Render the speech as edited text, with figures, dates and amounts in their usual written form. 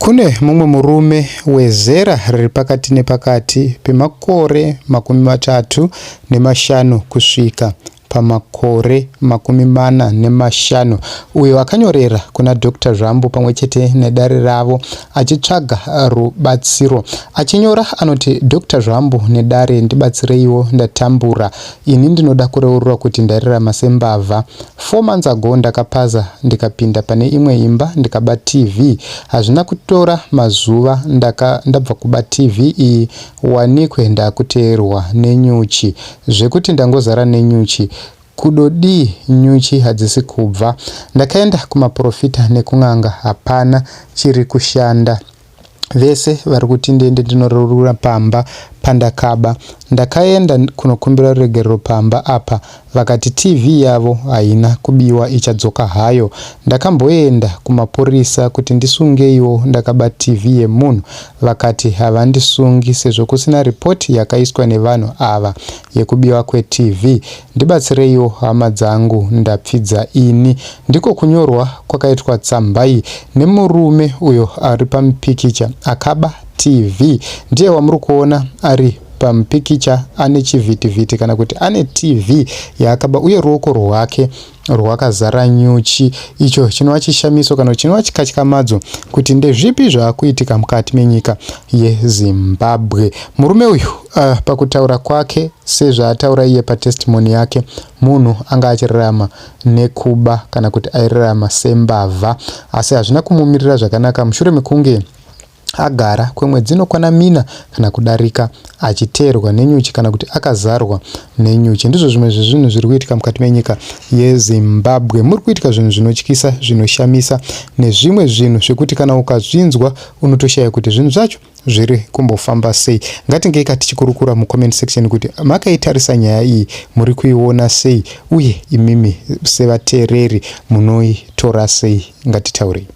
Kune mumwe murume wezera riri pakati nepakati pemakore 35 kusvika pamakore 45 uyo akanyorera kuna Dr. Zvangu pamwechete nedare ravo achitsvaga rubatsiro. Achinyora anoti, Dr. Zvangu nedare ndibatsireiwo, ndatambura. Ini ndinoda kureurura kuti ndararama sembavha. 4 months ago ndakapaza ndikapinda pane imwe imba ndikaba TV. Hazvina kutora mazuva ndabva kuba TV iyi wanikwe ndakuteerwa nenyuchi. Zvekuti ndangozara nenyuchi. Kudodi nyuchi hadzisi kubva. Ndakaenda kumaprofita nekung'anga, hapana chiri kushanda. Vese vari kuti ndiende ndinororura pamba pandakaba. Ndakaenda kunokumbira ruregerero pamba apa, vakati TV yavo haina kubiwa, ichadzoka hayo. Ndakamboenda kumapurisa kuti ndisungeiwo ndakaba TV yemunhu, vakati havandisungi sezvo kusina ripoti yakaiswa nevanhu ava yekubiwa kweTV. Ndibatsireiwo hama dzangu, ndapfidza ini. Ndiko kunyorwa kwakaitwa tsamba iyi nemurume uyo ari pamupikicha akaba TV. Ndiye wamuri kuona ari pamupikicha ane chivhitivhiti kana kuti ane TV yaakaba, uye ruoko rwake rwakazara nyuchi. Icho chinova chishamiso kana chinova chikatyamadzo kuti ndezvipi zvaakuitika mukati menyika yeZimbabwe. Murume uyu pakutaura kwake, sezvaataura iye patestimoni yake, munhu anga achirarama nekuba kana kuti airarama sembavha, asi hazvina kumumirira zvakanaka mushure mekunge agara kwemwedzi inokwana 4 kana kudarika achiteerwa nenyuchi kana kuti akazarwa nenyuchi. Ndizvo zvimwe zvezvinhu zviri kuitika mukati menyika yeZimbabwe. Muri kuitika zvinhu zvinotyisa, zvinoshamisa nezvimwe zvinhu zvekuti kana ukazvinzwa unotoshaya kuti zvinhu zvacho zviri kumbofamba sei. Ngatingei tichikurukura mucomment section kuti makaitarisa nyaya iyi muri kuiona sei, uye imimi sevateereri munoitora sei. Ngatitaurei.